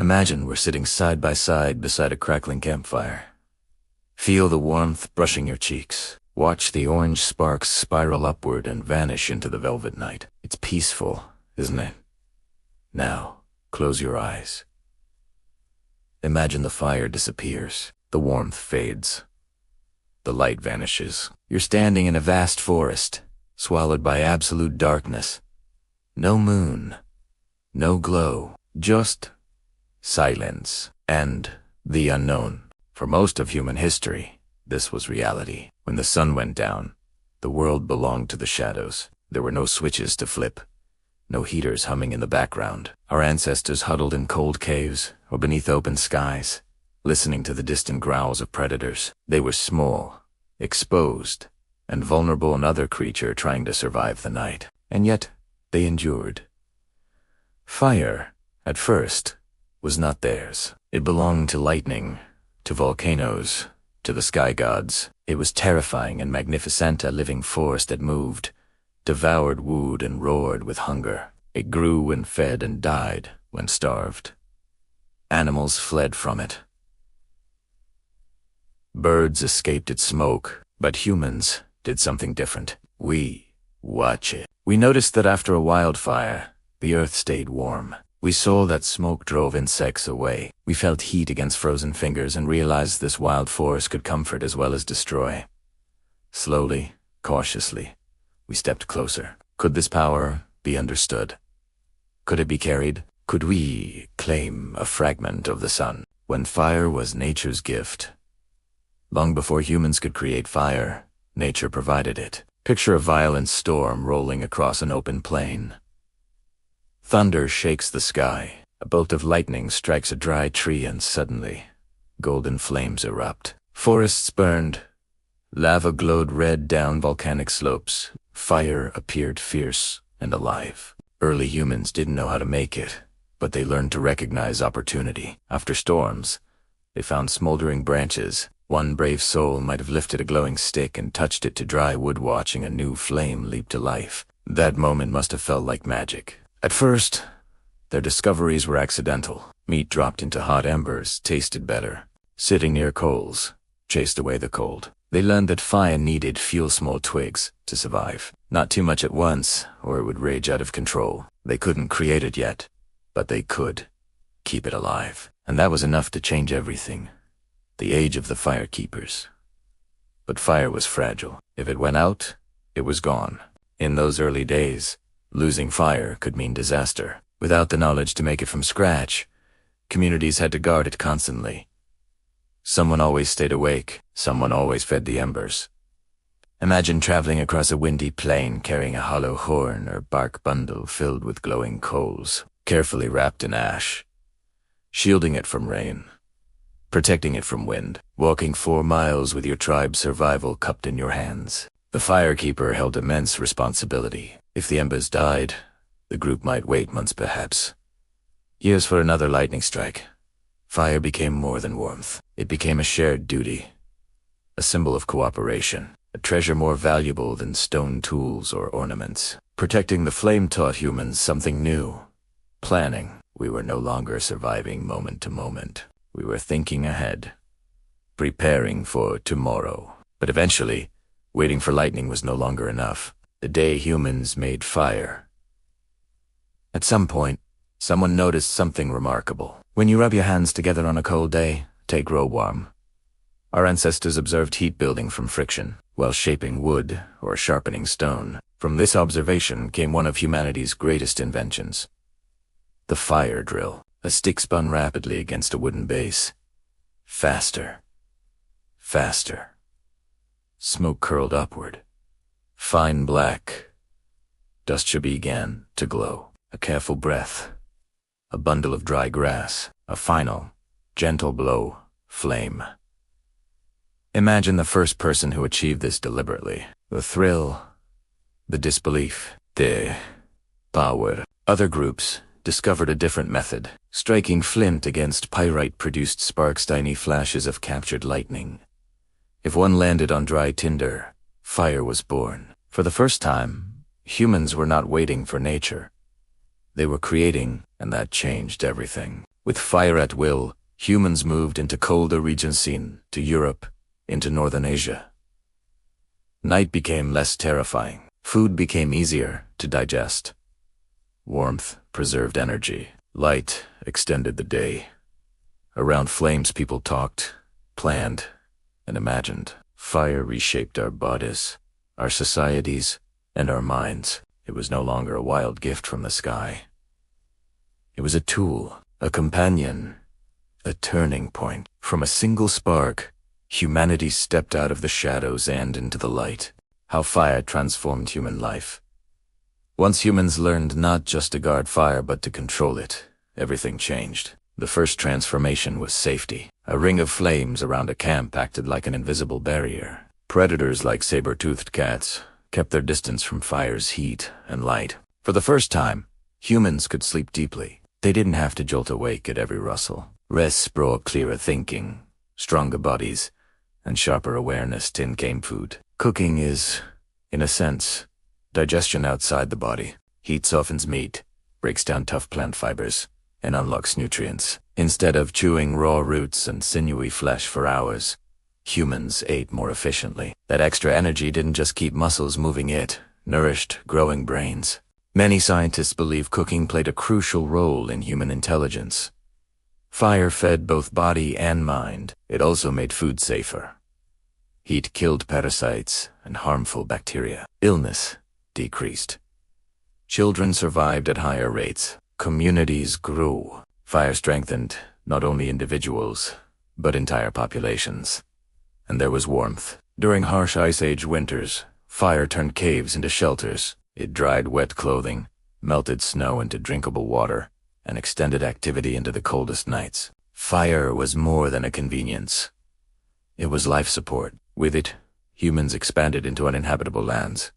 Imagine we're sitting side by side beside a crackling campfire. Feel the warmth brushing your cheeks. Watch the orange sparks spiral upward and vanish into the velvet night. It's peaceful, isn't it? Now, close your eyes. Imagine the fire disappears. The warmth fades. The light vanishes. You're standing in a vast forest, swallowed by absolute darkness. No moon. No glow. Just silence and the unknown. For most of human history, this was reality. When the sun went down, the world belonged to the shadows. There were no switches to flip, no heaters humming in the background. Our ancestors huddled in cold caves or beneath open skies, listening to the distant growls of predators. They were small, exposed, and vulnerable, another creature trying to survive the night. And yet, they endured. Fire, at first, was not theirs. It belonged to lightning, to volcanoes, to the sky gods. It was terrifying and magnificent, a living force that moved, devoured wood and roared with hunger. It grew and fed and died when starved. Animals fled from it. Birds escaped its smoke, but humans did something different. We watch it. We noticed that after a wildfire, the earth stayed warm. We saw that smoke drove insects away. We felt heat against frozen fingers and realized this wild force could comfort as well as destroy. Slowly, cautiously, we stepped closer. Could this power be understood? Could it be carried? Could we claim a fragment of the sun? When fire was nature's gift. Long before humans could create fire, nature provided it. Picture a violent storm rolling across an open plain. Thunder shakes the sky. A bolt of lightning strikes a dry tree and suddenly, golden flames erupt. Forests burned. Lava glowed red down volcanic slopes. Fire appeared fierce and alive. Early humans didn't know how to make it, but they learned to recognize opportunity. After storms, they found smoldering branches. One brave soul might have lifted a glowing stick and touched it to dry wood, watching a new flame leap to life. That moment must have felt like magic. At first, their discoveries were accidental. Meat dropped into hot embers tasted better. Sitting near coals chased away the cold. They learned that fire needed fuel small twigs to survive. Not too much at once, or it would rage out of control. They couldn't create it yet, but they could keep it alive. And that was enough to change everything. The age of the firekeepers. But fire was fragile. If it went out, it was gone. In those early days, losing fire could mean disaster. Without the knowledge to make it from scratch, communities had to guard it constantly. Someone always stayed awake. Someone always fed the embers. Imagine traveling across a windy plain carrying a hollow horn or bark bundle filled with glowing coals, carefully wrapped in ash, shielding it from rain, protecting it from wind, walking 4 miles with your tribe's survival cupped in your hands. The firekeeper held immense responsibility. If the embers died, the group might wait months, perhaps years, for another lightning strike. Fire became more than warmth. It became a shared duty, a symbol of cooperation, a treasure more valuable than stone tools or ornaments. Protecting the flame taught humans something new. Planning. We were no longer surviving moment to moment. We were thinking ahead, preparing for tomorrow. But eventually, waiting for lightning was no longer enough. The day humans made fire. At some point, someone noticed something remarkable. When you rub your hands together on a cold day, they grow warm. Our ancestors observed heat building from friction, while shaping wood or sharpening stone. From this observation came one of humanity's greatest inventions. The fire drill. A stick spun rapidly against a wooden base. Faster. Faster. Smoke curled upward. Fine black. Dust began to glow. A careful breath. A bundle of dry grass. A final, gentle blow. Flame. Imagine the first person who achieved this deliberately. The thrill. The disbelief. The power. Other groups discovered a different method. Striking flint against pyrite produced sparks, tiny flashes of captured lightning. If one landed on dry tinder, fire was born. For the first time, humans were not waiting for nature. They were creating, and that changed everything. With fire at will, humans moved into colder regions, to Europe, into northern Asia. Night became less terrifying. Food became easier to digest. Warmth preserved energy. Light extended the day. Around flames people talked, planned, and imagined. Fire reshaped our bodies, our societies, and our minds. It was no longer a wild gift from the sky. It was a tool, a companion, a turning point. From a single spark, humanity stepped out of the shadows and into the light. How fire transformed human life. Once humans learned not just to guard fire but to control it, everything changed. The first transformation was safety. A ring of flames around a camp acted like an invisible barrier. Predators like saber-toothed cats kept their distance from fire's heat and light. For the first time, humans could sleep deeply. They didn't have to jolt awake at every rustle. Rest brought clearer thinking, stronger bodies, and sharper awareness. Tin came food. Cooking is, in a sense, digestion outside the body. Heat softens meat, breaks down tough plant fibers, and unlocks nutrients. Instead of chewing raw roots and sinewy flesh for hours, humans ate more efficiently. That extra energy didn't just keep muscles moving, it nourished growing brains. Many scientists believe cooking played a crucial role in human intelligence. Fire fed both body and mind. It also made food safer. Heat killed parasites and harmful bacteria. Illness decreased. Children survived at higher rates. Communities grew. Fire strengthened not only individuals, but entire populations. And there was warmth. During harsh Ice Age winters, fire turned caves into shelters. It dried wet clothing, melted snow into drinkable water, and extended activity into the coldest nights. Fire was more than a convenience. It was life support. With it, humans expanded into uninhabitable lands.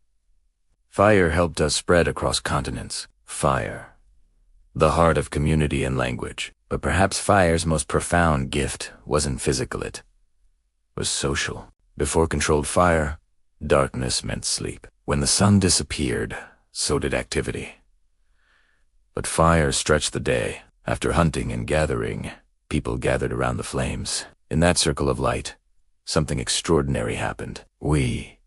Fire helped us spread across continents. Fire, the heart of community and language. But perhaps fire's most profound gift wasn't physical, it was social. Before controlled fire, darkness meant sleep. When the sun disappeared, so did activity. But fire stretched the day. After hunting and gathering, people gathered around the flames. In that circle of light, something extraordinary happened. We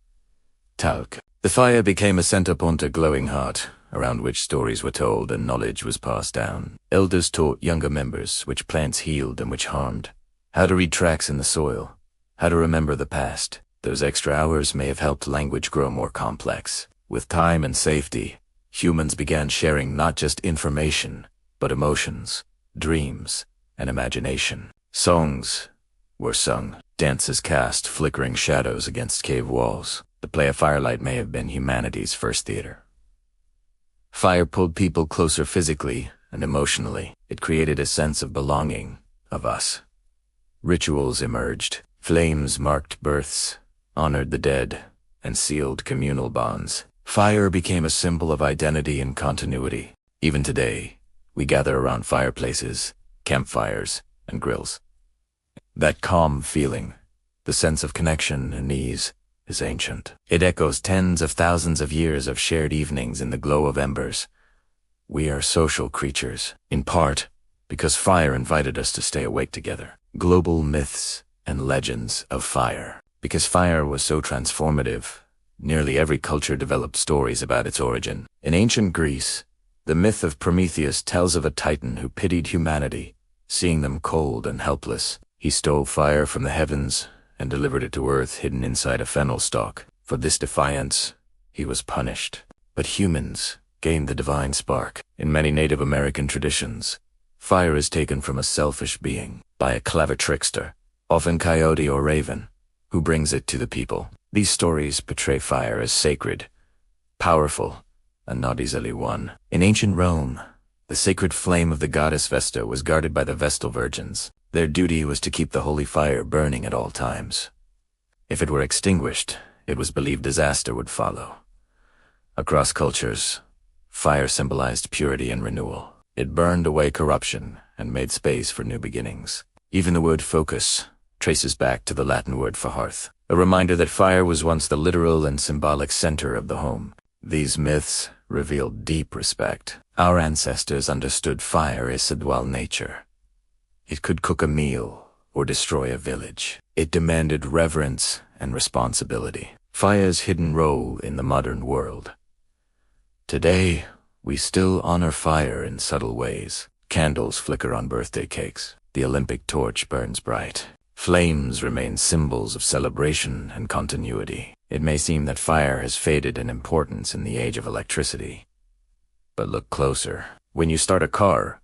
talk. The fire became a center point, a glowing heart, around which stories were told and knowledge was passed down. Elders taught younger members which plants healed and which harmed, how to read tracks in the soil, how to remember the past. Those extra hours may have helped language grow more complex. With time and safety, humans began sharing not just information, but emotions, dreams, and imagination. Songs were sung, dances cast flickering shadows against cave walls. The play of firelight may have been humanity's first theater. Fire pulled people closer physically and emotionally. It created a sense of belonging, of us. Rituals emerged. Flames marked births, honored the dead, and sealed communal bonds. Fire became a symbol of identity and continuity. Even today, we gather around fireplaces, campfires, and grills. That calm feeling, the sense of connection and ease, is ancient. It echoes tens of thousands of years of shared evenings in the glow of embers. We are social creatures, in part because fire invited us to stay awake together. Global myths and legends of fire. Because fire was so transformative, nearly every culture developed stories about its origin. In ancient Greece, the myth of Prometheus tells of a titan who pitied humanity, seeing them cold and helpless. He stole fire from the heavens and delivered it to earth hidden inside a fennel stalk. For this defiance, he was punished. But humans gained the divine spark. In many Native American traditions, fire is taken from a selfish being by a clever trickster, often coyote or raven, who brings it to the people. These stories portray fire as sacred, powerful, and not easily won. In ancient Rome, the sacred flame of the goddess Vesta was guarded by the Vestal Virgins. Their duty was to keep the holy fire burning at all times. If it were extinguished, it was believed disaster would follow. Across cultures, fire symbolized purity and renewal. It burned away corruption and made space for new beginnings. Even the word focus traces back to the Latin word for hearth, a reminder that fire was once the literal and symbolic center of the home. These myths revealed deep respect. Our ancestors understood fire as a dual nature, It could cook a meal or destroy a village. It demanded reverence and responsibility. Fire's hidden role in the modern world. Today, we still honor fire in subtle ways. Candles flicker on birthday cakes. The Olympic torch burns bright. Flames remain symbols of celebration and continuity. It may seem that fire has faded in importance in the age of electricity. But look closer. When you start a car,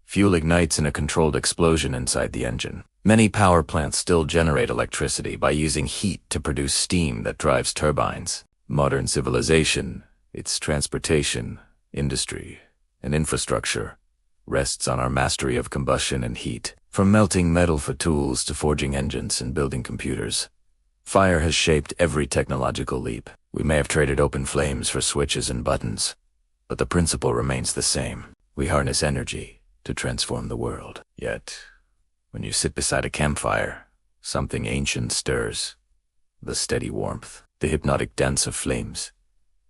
fuel ignites in a controlled explosion inside the engine. Many power plants still generate electricity by using heat to produce steam that drives turbines. Modern civilization, its transportation, industry, and infrastructure, rests on our mastery of combustion and heat. From melting metal for tools to forging engines and building computers, fire has shaped every technological leap. We may have traded open flames for switches and buttons, but the principle remains the same. We harness energy to transform the world. Yet, when you sit beside a campfire, something ancient stirs. The steady warmth, the hypnotic dance of flames,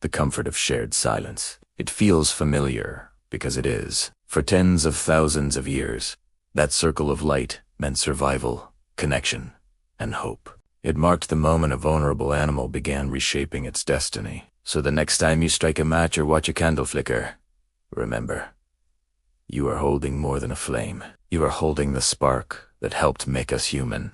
the comfort of shared silence. It feels familiar because it is. For tens of thousands of years, that circle of light meant survival, connection, and hope. It marked the moment a vulnerable animal began reshaping its destiny. So the next time you strike a match or watch a candle flicker, remember, you are holding more than a flame. You are holding the spark that helped make us human.